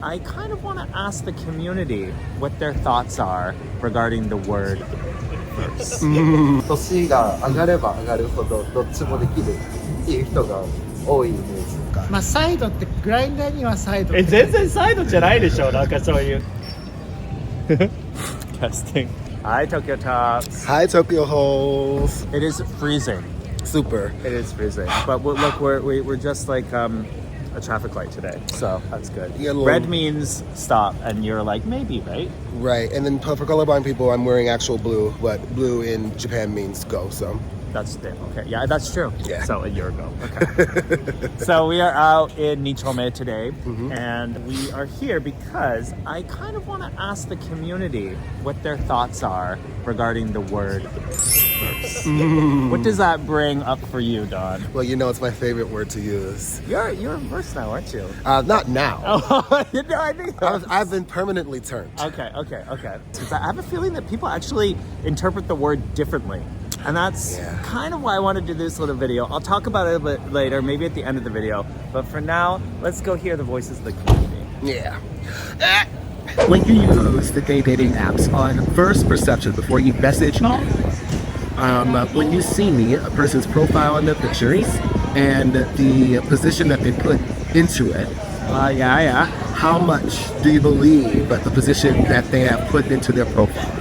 I kind of want to ask the community what their thoughts are regarding the word verse. 年が上がれば上がるほどどっちもできるっていう人が多いイメージ。まあサイドってグラインダーにはサイドって全然サイドじゃないでしょ。なんかそういう。Testing. Hi, Tokyo Tops. Hi, Tokyo Holes. It is freezing. Super. It is freezing. But look, we're just like a traffic light today, so that's good. Red means stop, and you're like, maybe, right? Right. And then for colorblind people, I'm wearing actual blue, but blue in Japan means go, so. That's it. Okay. Yeah, that's true. Yeah. So a year ago. Okay. So we are out in Nichome today, and we are here because I kind of want to ask the community what their thoughts are regarding the word verse. What does that bring up for you, Don? Well, you know it's my favorite word to use. You're a verse now, aren't you? Not now. Oh, you know, I think I've been permanently turned. Okay. Because I have a feeling that people actually interpret the word differently. And that's kind of why I want to do this little video. I'll talk about it a bit later, maybe at the end of the video. But for now, let's go hear the voices of the community. Yeah. When you use the gay dating apps on first perception before you message, when you see a person's profile in their pictures and the position that they put into it, how much do you believe that the position that they have put into their profile?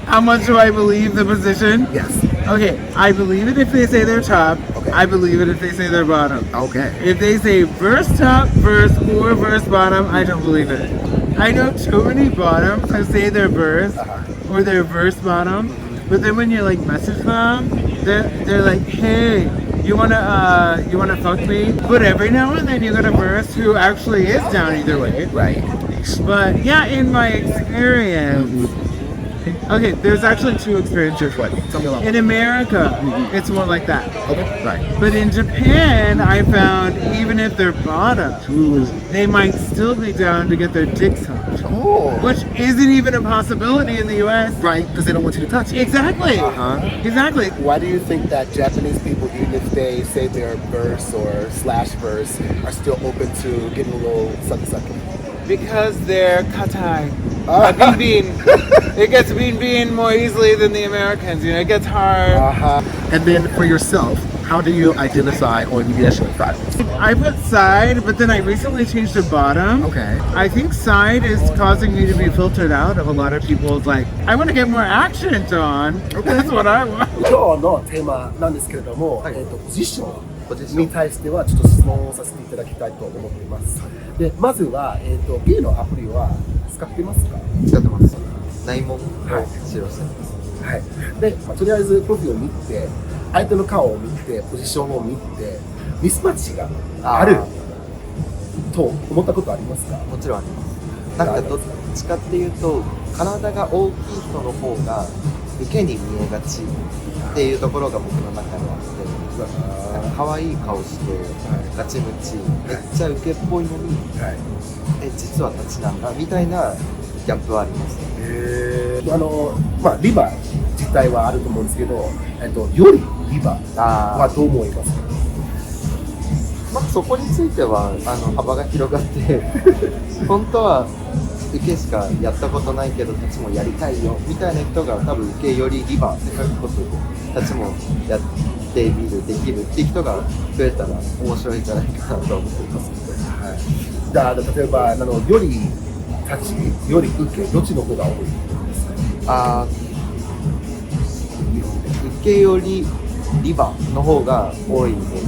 How much do I believe the position? Yes. Okay, I believe it if they say they're top. Okay. I believe it if they say they're bottom. Okay. If they say verse top, verse, or verse bottom, I don't believe it. I know too many bottoms who say they're verse or they're verse bottom, but then when you like message them, they're like, hey, you wanna fuck me? But every now and then you get a verse who actually is down either way. Right. But yeah, in my experience, okay, there's actually two experiences. What? Tell me about In America, it's more like that. Okay. Right. But in Japan, I found even if they're bottom, they might still be down to get their dick sucked. Oh. Which isn't even a possibility in the US. Right, because they don't want you to touch it. Exactly. Exactly. Why do you think that Japanese people, even if they say they're verse or slash verse, are still open to getting a little sucky? Because they're katai. Bean. It gets bean more easily than the Americans. You know, it gets hard. And then for yourself, how do you identify on the initial side? I put side, but then I recently changed to bottom. Okay. I think side is causing me to be filtered out of a lot of people's like, I want to get more action, Don. That's what I want. 今日のテーマなんですけれども、ポジションに対してはちょっと質問をさせていただきたいと思っています。で、まずはゲイのアプリは使ってますか？使ってます。内門を使用してます。はい。で、とりあえずプロフィールを見て、相手の顔を見て、ポジションを見て、ミスマッチがあると思ったことありますか？もちろんあります。なんかどっちかっていうと体が大きい人の方が受けに見えがちっていうところが僕の中にあって、可愛い顔して、ガチムチめっちゃ受けっぽいのに、実は立ちなんだみたいなギャップはあります。リバ自体はあると思うんですけど、よりリバはどう思いますか？まあ、そこについては幅が広がって本当は受けしかやったことないけどたちもやりたいよみたいな人が多分受けよりリバって書くことでたちもやってみるできるっていう人が増えたら面白いんじゃないかなと思っていますけど、じゃあ例えばより立ちより受けどっちの方が多いですか？受けよりリバの方が多いイメージ。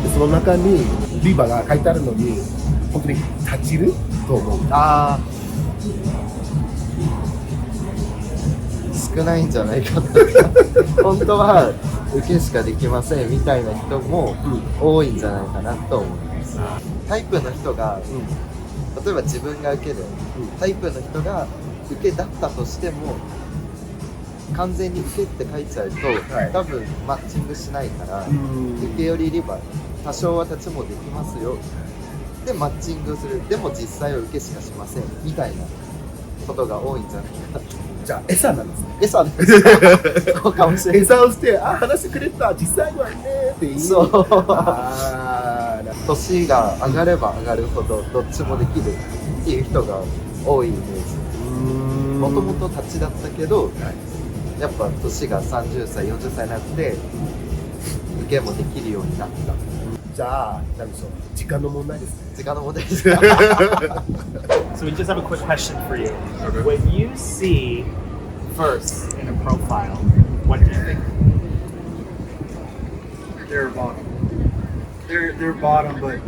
でその中にリバが書いてあるのに本当に立ちると思う。少ないんじゃないかな本当は受けしかできませんみたいな人も多いんじゃないかなと思います。タイプの人が、例えば自分が受けで、タイプの人が受けだったとしても完全に受けって書いちゃうと、多分マッチングしないから、受けよりリバ多少は立ちもできますよでマッチングする。でも実際は受けしかしませんみたいなことが多いんじゃないかな。じゃあ餌なんですね。餌ですそうかもしれない。餌をして話してくれた実際はねって言う。そう。なな。年が上がれば上がるほどどっちもできるっていう人が多いイメージ。もともと立ちだったけど、やっぱ年が30歳40歳になって受けもできるようになった。じゃあ、なんでしょう。時間の問題ですね。時間の問題です。 So we just have a quick question for you. When you see verse in a profile, what do you think? They're bottom. They're bottom, but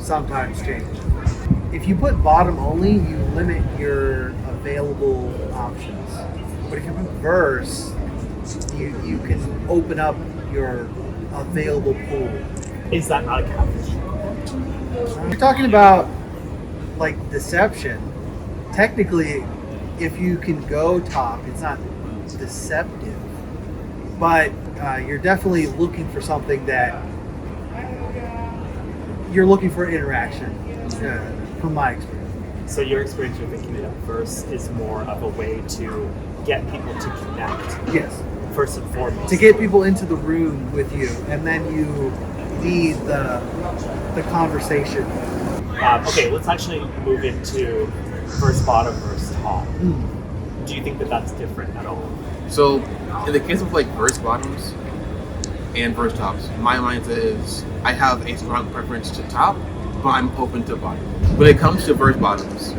sometimes change. If you put bottom only, you limit your available options. But if you put verse, you can open up your available pool. Is that not a catfish? You're talking about like deception. Technically, if you can go top, it's not deceptive, but you're definitely looking for something that you're looking for interaction, from my experience. So your experience, you're thinking that verse is more of a way to get people to connect. Yes. First and foremost. To get people into the room with you, and then you lead the conversation. Okay, let's actually move into verse bottom, verse top. Do you think that that's different at all? So, in the case of like verse bottoms and verse tops, my mindset is I have a strong preference to top, but I'm open to bottom. When it comes to verse bottoms,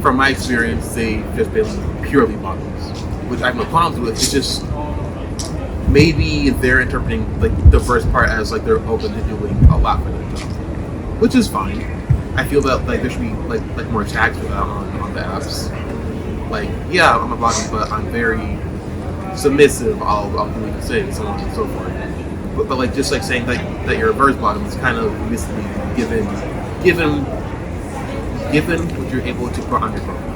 from my experience, they've just been purely bottoms, which I have no problems with. It's just maybe they're interpreting like the first part as like they're open to doing a lot for their top, which is fine. I feel that like there should be like more tags for that on the apps. Like, yeah, I'm a bottom, but I'm very submissive. I'll do what you say, and so on and so forth. But like just like saying that you're a verse bottom is kind of misleading, given what you're able to put on your profile.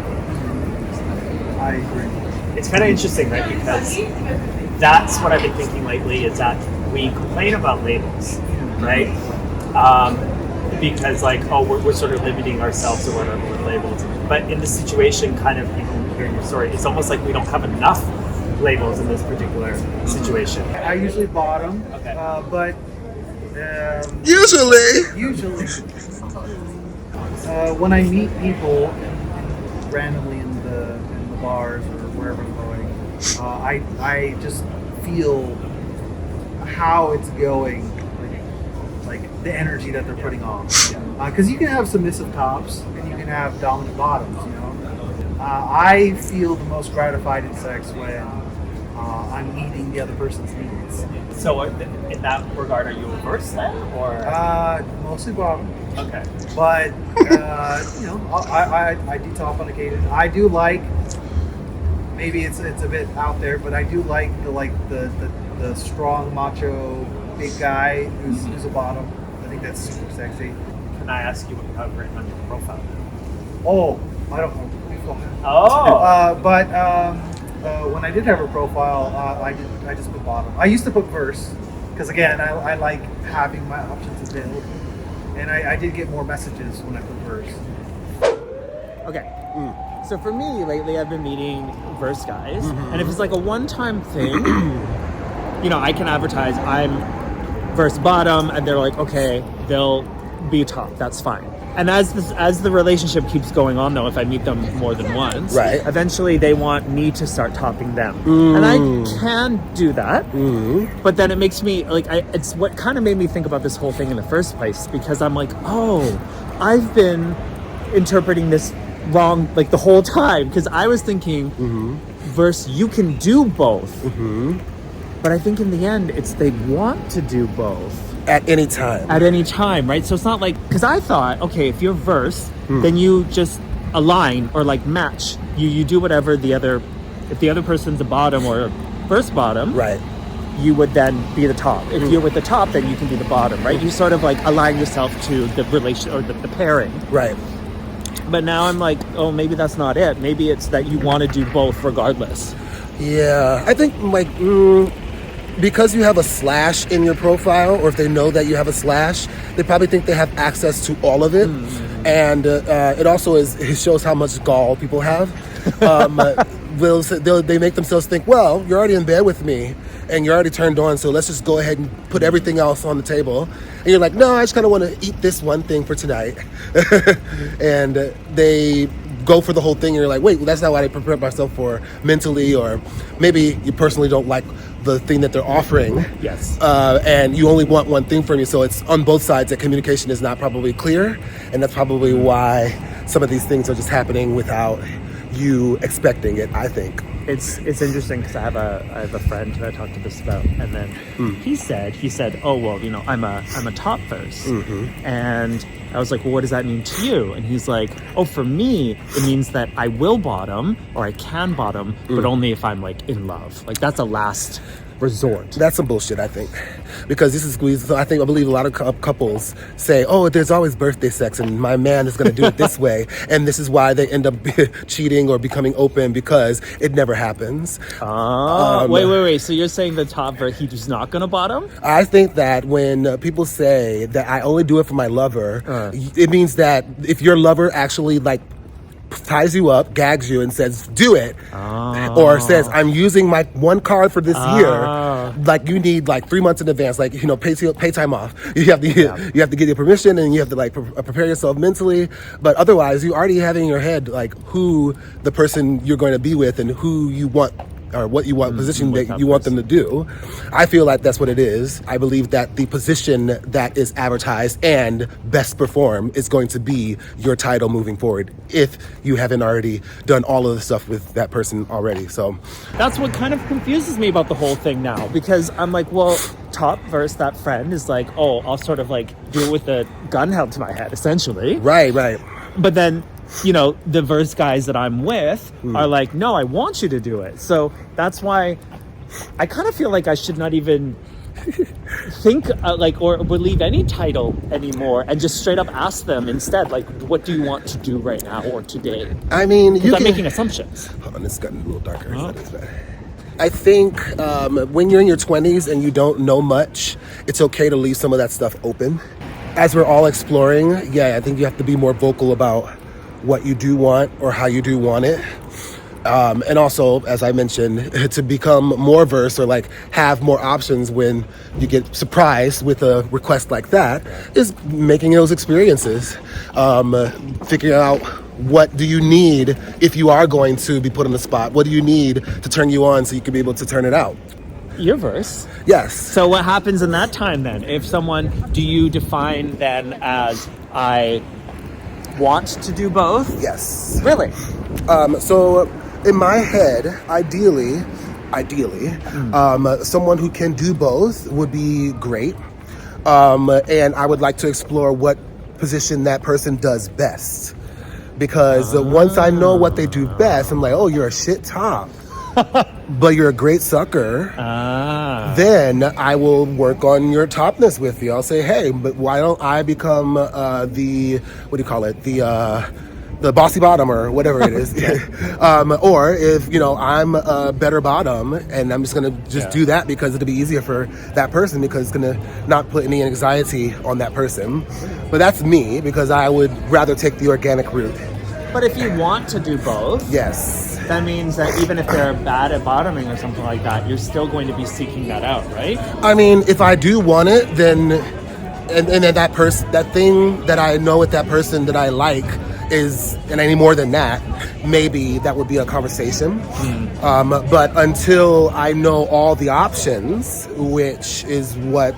I agree. It's kind of interesting, right? Because that's what I've been thinking lately is that we complain about labels, right? Because like, oh, we're sort of limiting ourselves or whatever with labels. But in this situation, kind of hearing your story, it's almost like we don't have enough labels in this particular situation. I usually bottom, Okay. but Usually. when I meet people randomly in the bars or wherever I'm going, I just feel how it's going, like the energy that they're putting on. Because you can have submissive tops and you can have dominant bottoms. You know, I feel the most gratified in sex when I'm meeting the other person's needs. So in that regard, are you a verse then, or? Mostly bottom. Okay. But you know, I do top on occasion. I do like, maybe it's a bit out there, but I do like the strong macho big guy who's a bottom. I think that's super sexy. Can I ask you what you have written on your profile? Oh, I don't know. Oh. But when I did have a profile, I just put bottom. I used to put verse because again, I like having my options available, and I did get more messages when I put verse. Okay. So for me, lately I've been meeting verse guys, and if it's like a one-time thing, you know, I can advertise I'm verse bottom, and they're like, okay, they'll be top. That's fine. And as the relationship keeps going on, though, if I meet them more than once, Right. eventually they want me to start topping them, and I can do that. But then it makes me like it's what kind of made me think about this whole thing in the first place, because I'm like, oh, I've been interpreting this wrong like the whole time, because I was thinking verse you can do both, but I think in the end it's they want to do both. At any time. At any time, right? So it's not like, because I thought, okay, if you're verse, then you just align or like match. You do whatever if the other person's a bottom or verse bottom, Right. you would then be the top. If you're with the top, then you can be the bottom, right? You sort of like align yourself to the relation or the pairing. Right. But now I'm like, oh, maybe that's not it. Maybe it's that you want to do both regardless. Yeah. I think like because you have a slash in your profile, or if they know that you have a slash, they probably think they have access to all of it. And it also it shows how much gall people have. they make themselves think, well, you're already in bed with me and you're already turned on, so let's just go ahead and put everything else on the table. And you're like, no, I just kind of want to eat this one thing for tonight. And they go for the whole thing and you're like, wait, well, that's not what I prepared myself for mentally, or maybe you personally don't like the thing that they're offering. Yes. And you only want one thing from you, so it's on both sides that communication is not probably clear, and that's probably why some of these things are just happening without you expecting it, I think. It's interesting because I have a friend who I talked to this about, and then he said, oh well, you know, I'm a top first, and I was like, well, what does that mean to you? And he's like, oh, for me, it means that I will bottom or I can bottom, but only if I'm like in love. Like that's a last resort. That's some bullshit, I think, because this is, I believe a lot of couples say, oh, there's always birthday sex and my man is going to do it this way, and this is why they end up cheating or becoming open, because it never happens. Wait, so you're saying the top verse, he's not going to bottom? I think that when people say that I only do it for my lover, it means that if your lover actually like ties you up, gags you, and says, do it, or says, I'm using my one card for this year, like you need like 3 months in advance, like, you know, pay time off. You have to you have to get your permission, and you have to like prepare yourself mentally. But otherwise, you already have in your head like who the person you're going to be with and who you want, or what you want, position that you want them to do. I feel like that's what it is. I believe that the position that is advertised and best perform is going to be your title moving forward, if you haven't already done all of the stuff with that person already. So that's what kind of confuses me about the whole thing now, because I'm like, well, top verse, that friend is like, oh, I'll sort of like do it with a gun held to my head, essentially. Right. But then, you know, the verse guys that I'm with are like, no, I want you to do it. So that's why I kind of feel like I should not even think like or believe any title anymore, and just straight up ask them instead, like, what do you want to do right now or today? I mean, I'm making assumptions. Hold on, it's gotten a little darker. I think when you're in your 20s and you don't know much, it's okay to leave some of that stuff open. As we're all exploring, I think you have to be more vocal about what you do want or how you do want it. And also, as I mentioned, to become more versed or like have more options when you get surprised with a request like that is making those experiences. Figuring out what do you need if you are going to be put on the spot. What do you need to turn you on so you can be able to turn it out? Your verse. Yes. So what happens in that time then? If someone, do you define then as I want to do both? Yes. Really? So in my head, ideally, someone who can do both would be great. And I would like to explore what position that person does best. Because once I know what they do best, I'm like, oh, you're a shit top. But you're a great sucker. Then I will work on your topness with you. I'll say, hey, but why don't I become the bossy bottom or whatever it is. Or if, you know, I'm a better bottom and I'm just going to do that because it'll be easier for that person, because it's going to not put any anxiety on that person. But that's me, because I would rather take the organic route. But if you want to do both, yes, that means that even if they're bad at bottoming or something like that, you're still going to be seeking that out, right? I mean, if I do want it, then and then that thing that I know with that person that I like is, and any more than that, maybe that would be a conversation. But until I know all the options, which is what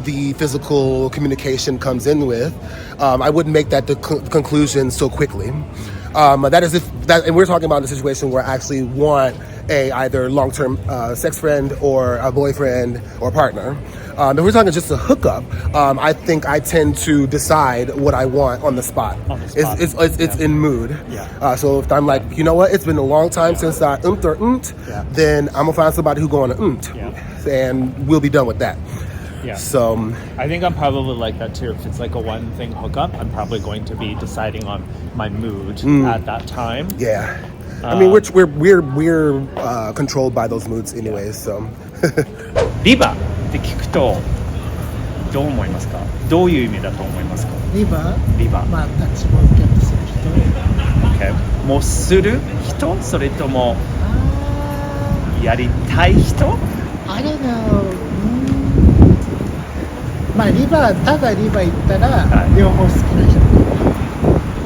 the physical communication comes in with, I wouldn't make that the conclusion so quickly. That is if that, and we're talking about the situation where I actually want a either long-term sex friend or a boyfriend or partner. If we're talking just a hookup, I think I tend to decide what I want on the spot. It's in mood. So if I'm like, you know what, it's been a long time since I then I'm gonna find somebody who's going to and we'll be done with that. So I think I'm probably like that too. If it's like a one thing hookup, I'm probably going to be deciding on my mood at that time. I mean, we're controlled by those moods anyways. So リバって聞くとどう思いますか？どういう意味だと思いますか？リバー、リバー、まあタッチも受けもする人。OK、もうする人、それともやりたい人？ I don't know。まあリバー、ただリバー行ったら、はい両方好きな人。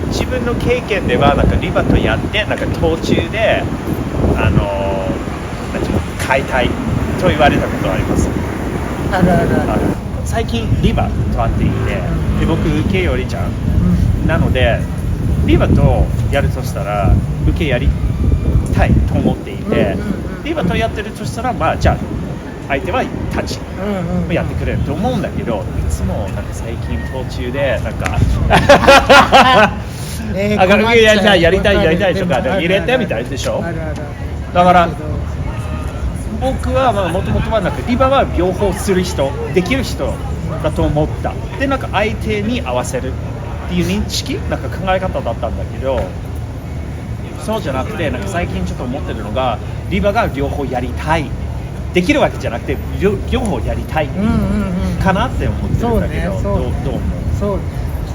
自分の経験ではなんかリバとやってなんか途中でなんていうの変えたいと言われたことあります。あるあるある。最近リバと会っていて、で僕受けよりちゃんなのでリバとやるとしたら受けやりたいと思っていて、リバとやってるとしたらまあじゃあ相手はタッチやってくれると思うんだけど、いつもなんか最近途中でなんかやりたいとか入れてみたいでしょ。だから僕はもともとはなんかリバは両方する人、できる人だと思った。でなんか相手に合わせるっていう認識、なんか考え方だったんだけど、そうじゃなくてなんか最近ちょっと思ってるのがリバが両方やりたい、できるわけじゃなくて両方やりたいかなって思ってるんだけど、どう思う？そうね、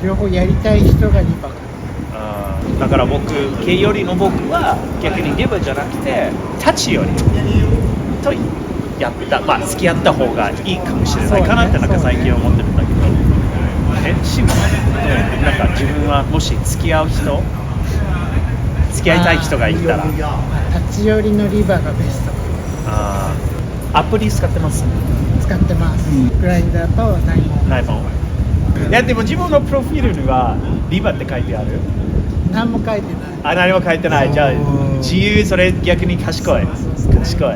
両方やりたい人がリバかな。だから僕、K よりの僕は逆にリバじゃなくてタッチよりとやった、まあ付き合った方がいいかもしれないかなってなんか最近思ってるんだけど、シムなんか自分はもし付き合う人、付き合いたい人がいたらタッチ寄りのリバがベストかアプリ使ってます？使ってます、グラインダーとないもん。いやでも自分のプロフィールにはリバって書いてある？何も書いてない。何も書いてない。じゃあ自由、それ逆に賢い。賢い。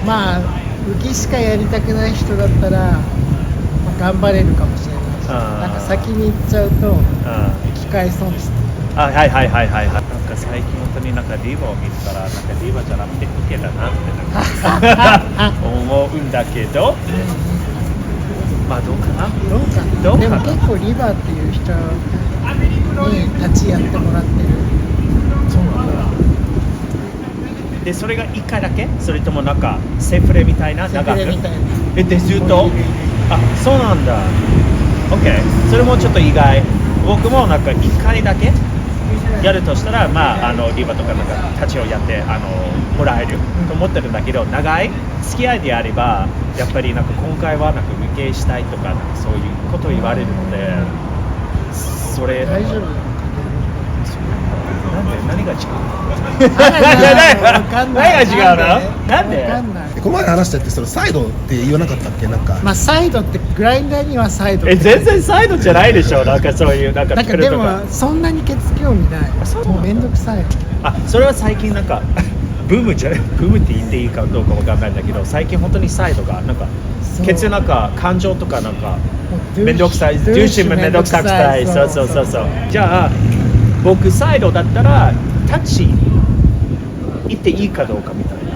まあ浮きしかやりたくない人だったら、まあ、頑張れるかもしれないし、なんか先に行っちゃうと機会損失。はい。なんか最近本当になんかリバを見てたらなんかリバじゃなくて受けだなってなんか思うんだけど、まあどうかな。でも結構リバーっていう人に立ちやってもらってる。でそれが1回だけ？それともなんかセフレみたいな長く？でずっと？あ、そうなんだ。OK。それもちょっと意外。僕もなんか1回だけやるとしたら、まあリバとかなんか立ちをやってもらえると思ってるんだけど、長い付き合いであればやっぱりなんか今回はなんか受けしたいとか、なんかそういうことを言われるので、それ大丈夫？何が違う？何が違うの？なんで？この前話したってそのサイドって言わなかったっけ？なんかまあサイドってグラインダーにはサイド。全然サイドじゃないでしょ。なんかそういうなんか作るとか。でもそんなにケツ興味ない。もうめんどくさい。それは最近なんかブームって言っていいかどうかわかんないんだけど、最近本当にサイドがなんかケツなんか感情とかなんかめんどくさい、重心めんどくさくさい。そう。じゃあ僕サイドだったらタッチ行っていいかどうかみたいな。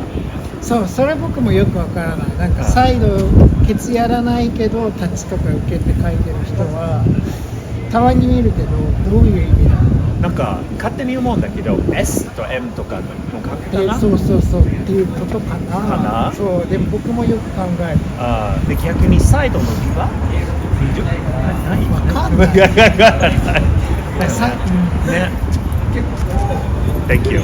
そう、それ僕もよくわからない。なんかサイドケツやらないけどタッチとか受けて書いてる人はたまに見るけど、どういう意味なの？なんか勝手に思うんだけど S と M とかの書くかな。そうっていうことかな。そう、でも僕もよく考える。で逆にサイドのリバわかんない。ね。Thank you.